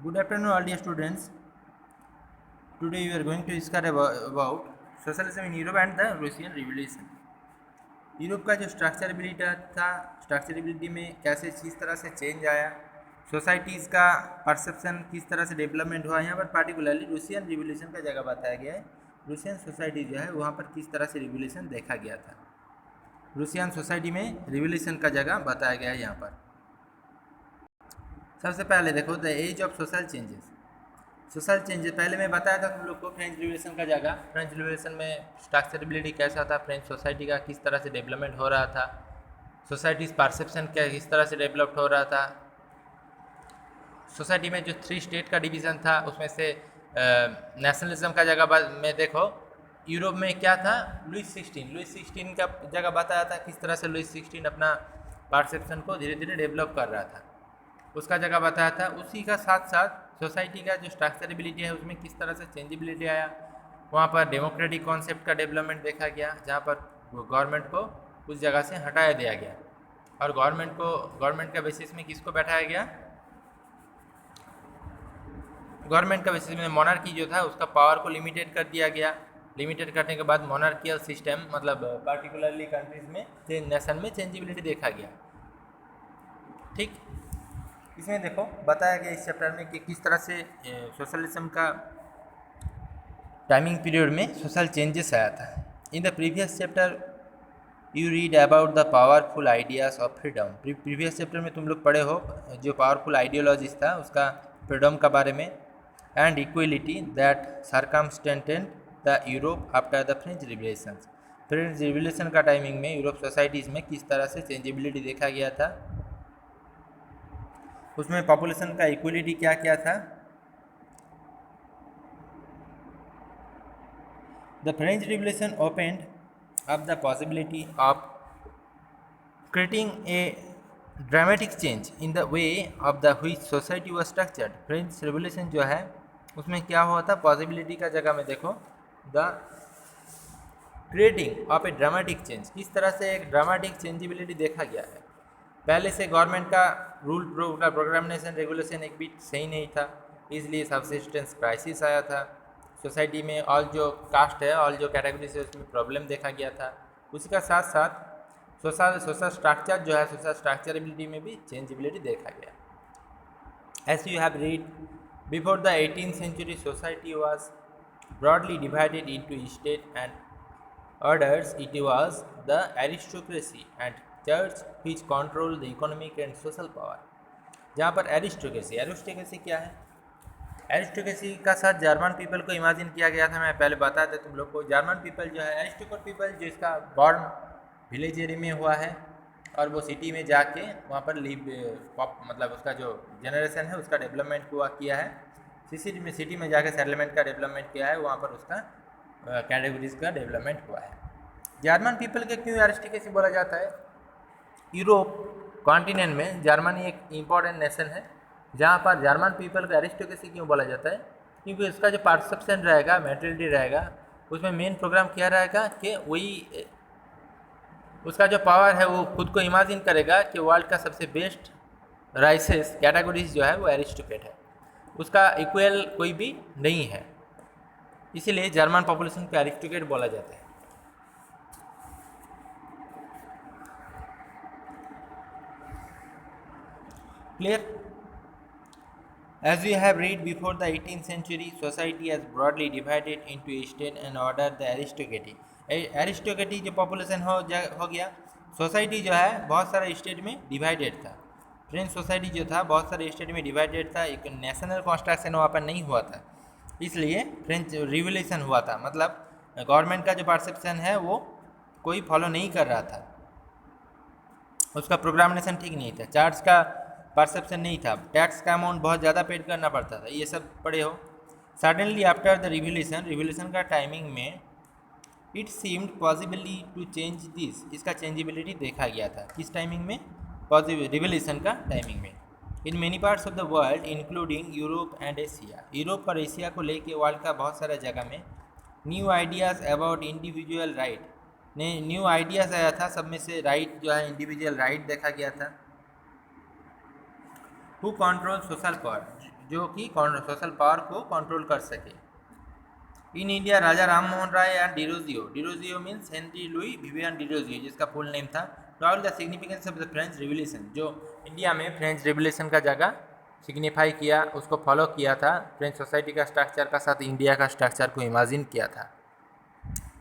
Good afternoon, all dear students. Today we are going to discuss about socialism in Europe and the Russian Revolution. Europe का जो स्ट्रक्चरेबिलिटी था, स्ट्रक्चरेबिलिटी में कैसे किस तरह से चेंज आया, सोसाइटीज़ का परसेप्शन किस तरह से डेवलपमेंट हुआ, यहाँ पर पार्टिकुलरली रूसियन रिवोल्यूशन का जगह बताया गया है। रूसियन सोसाइटी जो है वहाँ पर किस तरह से रिवोल्यूशन देखा गया था, रूसियन सोसाइटी में रिवोल्यूशन का जगह बताया गया है। यहाँ पर सबसे पहले देखो the age of social changes. Social changes पहले मैं बताया था तुम लोग को फ्रेंच रिवोल्यूशन का जगह। फ्रेंच रिवोल्यूशन में स्ट्रक्चरेबिलिटी कैसा था, फ्रेंच सोसाइटी का किस तरह से डेवलपमेंट हो रहा था, सोसाइटीज़ परसेप्शन क्या किस तरह से डेवलप हो रहा था। सोसाइटी में जो 3 स्टेट का डिवीज़न था उसमें से नेशनलिज्म का जगह में देखो यूरोप में क्या था, लुइस 16 का जगह बताया था किस तरह से लुइस 16 अपना परसेप्शन को धीरे धीरे डेवलप कर रहा था, उसका जगह बताया था। उसी का साथ साथ सोसाइटी का जो स्ट्रक्चरेबिलिटी है उसमें किस तरह से चेंजेबिलिटी आया, वहाँ पर डेमोक्रेटिक कॉन्सेप्ट का डेवलपमेंट देखा गया, जहाँ पर गवर्नमेंट को उस जगह से हटाया दिया गया और गवर्नमेंट का बेसिस में किसको बैठाया गया, गवर्नमेंट का बेसिस में मोनार्की जो था उसका पावर को लिमिटेड कर दिया गया। लिमिटेड करने के बाद मोनार्कियल सिस्टम मतलब पार्टिकुलरली कंट्रीज में नेशन में चेंजेबिलिटी देखा गया। ठीक, इसमें देखो बताया गया इस चैप्टर में कि किस तरह से सोशलिज्म का टाइमिंग पीरियड में सोशल चेंजेस आया था। In the previous chapter you read about the powerful ideas of freedom. Previous chapter में तुम लोग पढ़े हो जो पावरफुल आइडियोलॉजीज था उसका फ्रीडम का बारे में, and equality that circumstanced the Europe after the French revolution. French revolution का टाइमिंग में यूरोप सोसाइटीज़ में किस तरह से चेंजेबिलिटी देखा गया था, उसमें पॉपुलेशन का इक्वलिटी क्या क्या था। The French revolution opened up the possibility of creating a dramatic change in the way of the which society was structured. French revolution जो है उसमें क्या हुआ था, पॉसिबिलिटी का जगह में देखो the creating of A dramatic change, किस तरह से एक ड्रामेटिक चेंजेबिलिटी देखा गया है। पहले से गवर्नमेंट का रूल प्रोग्रामिनेशन रेगुलेशन एक भी सही नहीं था, इसलिए सब्सिस्टेंस क्राइसिस आया था। सोसाइटी में ऑल जो कास्ट है, ऑल जो कैटेगरीज है उसमें प्रॉब्लम देखा गया था। उसी का साथ साथ सोशल स्ट्रक्चर जो है, सोशल स्ट्रक्चरेबिलिटी में भी चेंजेबिलिटी देखा गया। As you have read before the 18th century society was broadly divided into state and orders. It was the aristocracy and church which control the economic and social power। जहाँ पर aristocracy क्या है, aristocracy का साथ German people को imagine किया गया था। मैं पहले बताया था तुम लोग को, जर्मन पीपल जो है एरिस्टोक्रेट पीपल जिसका बॉर्न विलेज एरिया में हुआ है और वो सिटी में जाके वहाँ पर मतलब उसका जो जनरेशन है उसका डेवलपमेंट किया है, सिटी में जाके सेटलमेंट का डेवलपमेंट किया है, वहाँ पर उसका कैटेगरीज का डेवलपमेंट हुआ है। जर्मन पीपल के क्यों एरिस्टोक्रेसी बोला जाता है, यूरोप कॉन्टिनेंट में जर्मनी एक इम्पॉर्टेंट नेशन है जहाँ पर जर्मन पीपल को एरिस्टोक्रेसी क्यों बोला जाता है, क्योंकि उसका जो परसेप्शन रहेगा, मेंटालिटी रहेगा, उसमें मेन प्रोग्राम क्या रहेगा कि वही उसका जो पावर है वो खुद को इमेजिन करेगा कि वर्ल्ड का सबसे बेस्ट राइसेस कैटेगरीज जो है वो एरिस्टोक्रेट है, उसका इक्वल कोई भी नहीं है, इसीलिए जर्मन पॉपुलेशन को एरिस्टोक्रेट बोला जाता है। Clear? As we have read before the 18th century, society has broadly divided into state and order the aristocracy। एरिस्टोक्रेटी जो पॉपुलेशन हो गया, सोसाइटी जो है बहुत सारे स्टेट में डिवाइडेड था। फ्रेंच सोसाइटी जो था बहुत सारे स्टेट में डिवाइडेड था, एक नेशनल कॉन्स्ट्रक्शन वहाँ पर नहीं हुआ था, इसलिए फ्रेंच रिवोल्यूशन हुआ था। मतलब गवर्नमेंट का जो परसेप्शन है वो कोई फॉलो नहीं कर रहा था, उसका प्रोग्रामिनेशन ठीक नहीं था, चार्ज का परसेप्शन नहीं था, टैक्स का अमाउंट बहुत ज़्यादा पेड करना पड़ता था, ये सब पढ़े हो। सडनली आफ्टर द रिवोल्यूशन का टाइमिंग में it seemed possibly to change this, इसका चेंजेबिलिटी देखा गया था। किस टाइमिंग में, रिवोल्यूशन का टाइमिंग में। In many parts of the world including Europe and Asia, Europe और एशिया को लेके वर्ल्ड का बहुत सारा जगह में new ideas about individual right ने न्यू आइडियाज़ आया था, सब में से राइट जो है इंडिविजुअल राइट देखा गया था। हु कंट्रोल सोशल पावर, जो कि सोशल पावर को कंट्रोल कर सके। In India Raja Ram Mohan Roy and Derozio means Henry Louis Vivian Derozio, जिसका फुल नेम था। Told the significance of the French revolution, जो इंडिया में फ्रेंच रिवोल्यूशन का जगह सिग्निफाई किया, उसको फॉलो किया था, फ्रेंच सोसाइटी का स्ट्रक्चर का साथ इंडिया का स्ट्रक्चर को इमेजिन किया था,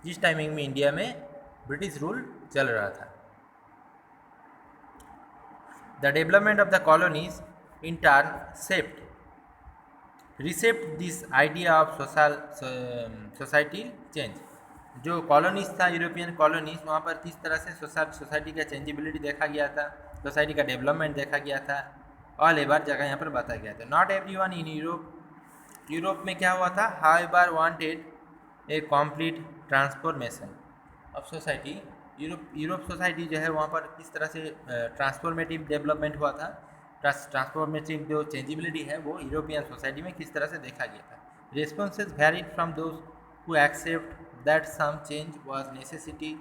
जिस टाइमिंग में इंडिया में ब्रिटिश रूल चल रहा था। The development of the colonies in turn receipt this idea of society change. जो कॉलोनीज था, यूरोपियन कॉलोनीज, वहाँ पर किस तरह से सोसाइटी का चेंजेबिलिटी देखा गया था, सोसाइटी का डेवलपमेंट देखा गया था, ऑल एवर जगह यहाँ पर बताया गया था। नॉट एवरीवन इन यूरोप में क्या हुआ था, how ever wanted A complete transformation of society. Europe society जो है वहाँ पर किस तरह से ट्रांसफॉर्मेटिव डेवलपमेंट हुआ था, ट्रांसफॉर्मेटिव जो चेंजेबिलिटी है वो यूरोपियन सोसाइटी में किस तरह से देखा गया था। Responses varied from those who accept that some change was necessity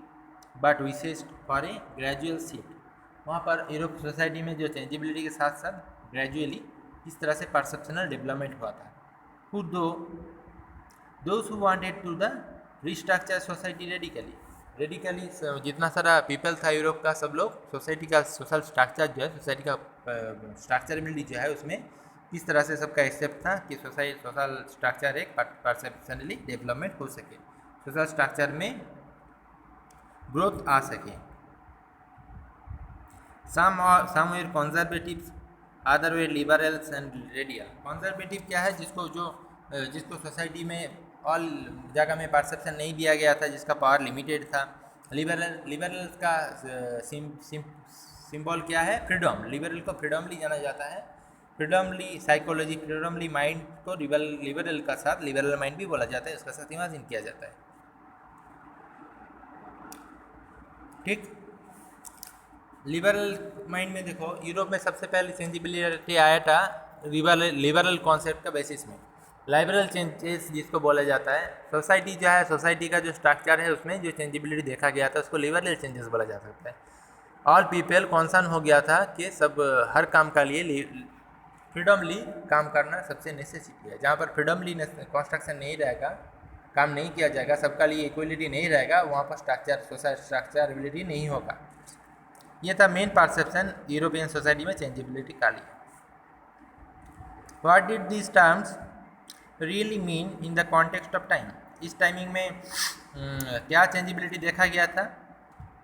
but wished for a gradual shift. वहाँ पर यूरोप सोसाइटी में जो चेंजेबिलिटी के साथ साथ ग्रेजुअली इस तरह से परसेप्शनल डेवलपमेंट हुआ था। Who those who wanted to the restructure society radically जितना सारा पीपल था यूरोप का, सब लोग सोसाइटी का सोशल स्ट्रक्चर जो है, सोसाइटी का स्ट्रक्चरबिलिटी जो है उसमें किस तरह से सबका एक्सेप्ट था कि सोशल स्ट्रक्चर एक परसेप्शनली डेवलपमेंट हो सके, सोशल स्ट्रक्चर में ग्रोथ आ सके। Some were conservatives, other were liberals and radial. Conservative क्या है, जिसको सोसाइटी में ऑल जगह में परसेप्शन नहीं दिया गया था, जिसका पावर लिमिटेड था। लिबरल्स का सिंबल क्या है, फ्रीडम। लिबरल को फ्रीडमली जाना जाता है, फ्रीडमली साइकोलॉजी, फ्रीडमली माइंड को लिबरल का साथ लिबरल माइंड भी बोला जाता है, उसका साथ इमेजिन किया जाता है। ठीक, लिबरल माइंड में देखो, यूरोप में सबसे पहले चेंजेबिलिटी आया था लिबरल कॉन्सेप्ट का बेसिस में। लिबरल चेंजेस जिसको बोला जाता है, सोसाइटी जो है, सोसाइटी का जो स्ट्रक्चर है उसमें जो चेंजेबिलिटी देखा गया था उसको लिबरल चेंजेस बोला जा सकता है। ऑल पीपल कॉन्सर्न हो गया था कि सब हर काम का लिए फ्रीडमली काम करना सबसे नेसेसिटी है। जहाँ पर फ्रीडमली कंस्ट्रक्शन नहीं रहेगा, काम नहीं किया जाएगा, सबका लिए इक्वलिटी नहीं रहेगा, वहाँ पर स्ट्रक्चरबिलिटी नहीं होगा। ये था मेन परसेप्शन यूरोपियन सोसाइटी में चेंजेबिलिटी का लिए। What did this terms really mean in the context of time. इस टाइमिंग में क्या चेंजेबिलिटी देखा गया था।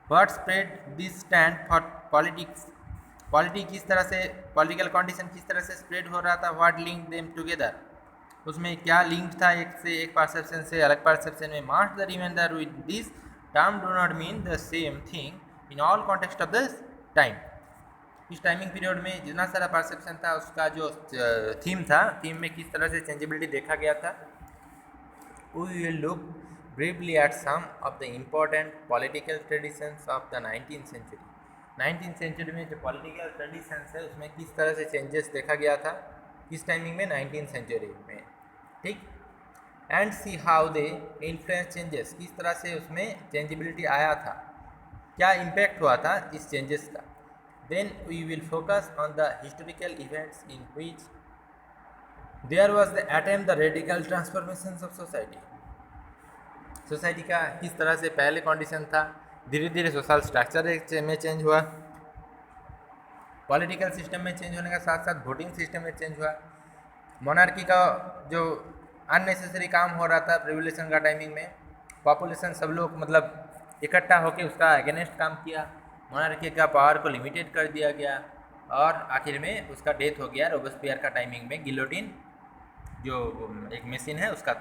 What spread this stand for politics, किस तरह से, पॉलिटिकल कंडीशन किस तरह से स्प्रेड हो रहा था। व्हाट लिंक देम टुगेदर, उसमें क्या लिंक था एक से एक परसेप्शन से अलग परसेप्शन में। Must the reminder with this term do not mean the same thing in all context of the time. इस टाइमिंग पीरियड में जितना सारा परसेप्शन था उसका जो थीम था, थीम में किस तरह से चेंजेबिलिटी देखा गया था। We will look briefly at some of the important political traditions of the 19th century. 19th century में जो पॉलिटिकल ट्रेडिशंस है उसमें किस तरह से चेंजेस देखा गया था किस टाइमिंग में, 19th सेंचुरी में। ठीक, and see how they influence changes, किस तरह से उसमें चेंजेबिलिटी आया था, क्या इम्पैक्ट हुआ था इस चेंजेस का। Then we will focus on the historical events in which there was the attempt the radical transformations of society। Society का किस तरह से पहले कंडीशन था, धीरे धीरे सोशल स्ट्रक्चर में चेंज हुआ, पॉलिटिकल सिस्टम में चेंज होने का साथ साथ वोटिंग सिस्टम में चेंज हुआ, मोनार्की का जो अननेसेसरी काम हो रहा था रिवोल्यूशन का टाइमिंग में, पॉपुलेशन सब लोग मतलब इकट्ठा होकर उसका अगेंस्ट काम किया, मोनार्की का पावर को लिमिटेड कर दिया गया और आखिर में उसका डेथ हो गया रोबेस्पियर का टाइमिंग में, गिलोटिन जो एक मशीन है उसका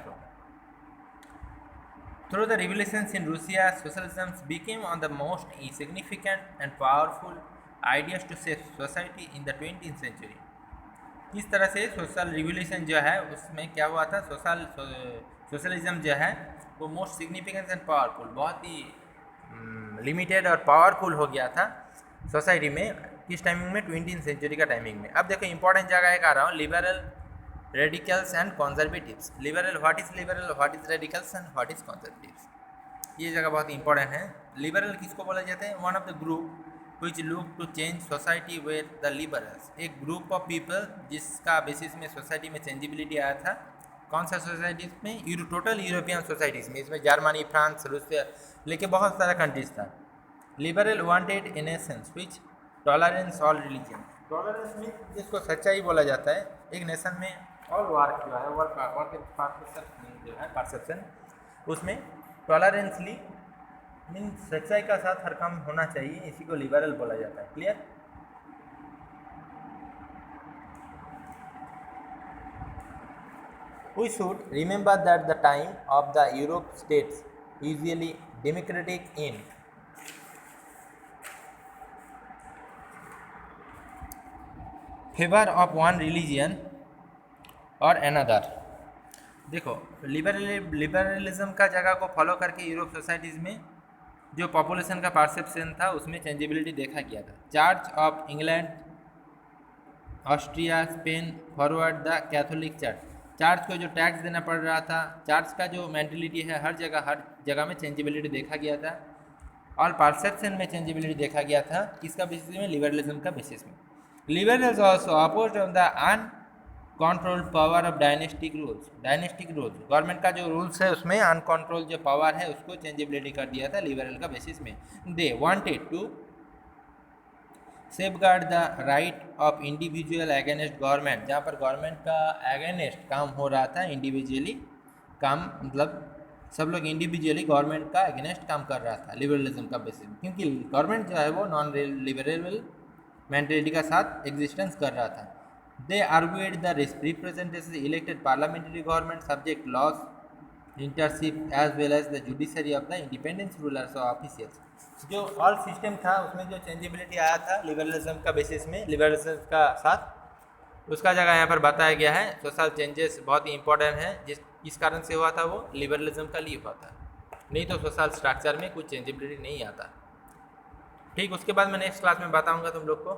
through the revolutions in Russia socialism became on the most significant and powerful ideas to save society in the 20th century. किस तरह से सोशल रिवोल्यूशन जो है उसमें क्या हुआ था, सोशलिज्म जो है वो मोस्ट सिग्निफिकेंट एंड पावरफुल, बहुत ही लिमिटेड और पावरफुल हो गया था सोसाइटी में किस टाइमिंग में, 20th सेंचुरी का टाइमिंग में। अब देखो इंपॉर्टेंट जगह एक आ रहा हूँ, liberal, radicals and conservatives. Liberal, what is liberal, what is radicals and what is conservatives, ये जगह बहुत इंपॉर्टेंट है। लिबरल किसको बोला जाता है, one of the group which look to change society were the liberals. एक ग्रुप ऑफ पीपल जिसका बेसिस में सोसाइटी में चेंजिबिलिटी आया था. कौन सा सोसाइटीज़ में? टोटल यूरोपियन सोसाइटीज़ में. इसमें जर्मनी, फ्रांस, रूसिया लेके बहुत सारा कंट्रीज था. लिबरल वांटेड इन नेशंस विच टॉलरेंस ऑल रिलीजन. टॉलरेंस में जिसको सच्चाई बोला जाता है, एक नेशन में ऑल वर्क जो है वर्क जो है परसेप्शन, उसमें टॉलरेंसली मीन सच्चाई का साथ हर काम होना चाहिए, इसी को लिबरल बोला जाता है. Clear? We should remember that the time of the Europe states usually democratic in favor of one religion or another. देखो, लिबरलिज्म का जगह को फॉलो करके यूरोप सोसाइटीज़ में जो पॉपुलेशन का परसेप्शन था उसमें चेंजेबिलिटी देखा गया था. Church of England, Austria, Spain forward the Catholic church. Church को जो टैक्स देना पड़ रहा था, चर्च का जो मेंटलिटी है हर जगह में चेंजेबिलिटी देखा गया था. और परसेप्शन में चेंजेबिलिटी देखा गया था. किसका बेसिस में? लिबरलिज्म का बेसिस में. Liberals also opposed on the uncontrolled power of dynastic rules. Dynastic rules, government का जो रूल्स है उसमें अनकंट्रोल जो पावर है उसको चेंजेबिलिटी कर दिया था लिबरल का बेसिस में. They wanted to safeguard the right of individual against government. जहाँ पर गवर्नमेंट का अगेंस्ट काम हो रहा था, इंडिविजुअली काम मतलब सब लोग इंडिविजुअली गवर्नमेंट का अगेंस्ट काम कर रहा था लिबरलिज्म का बेसिस में, क्योंकि गवर्नमेंट जो है वो नॉन लिबरल मेंटेलिटी का साथ एग्जिस्टेंस कर रहा था. They argued the representatives elected parliamentary government subject laws internship as well as the judiciary of the independence rulers of officials. जो ऑल सिस्टम था उसमें जो चेंजेबिलिटी आया था लिबरलिज्म का बेसिस में, लिबरलिज्म का साथ उसका जगह यहाँ पर बताया गया है. सोशल चेंजेस बहुत ही इंपॉर्टेंट है, किस कारण से हुआ था वो लिबरलिज्म का लिए हुआ था, नहीं तो सोशल स्ट्रक्चर में कुछ चेंजेबिलिटी नहीं आता. ठीक, उसके बाद मैं नेक्स्ट क्लास में बताऊँगा तुम लोग को.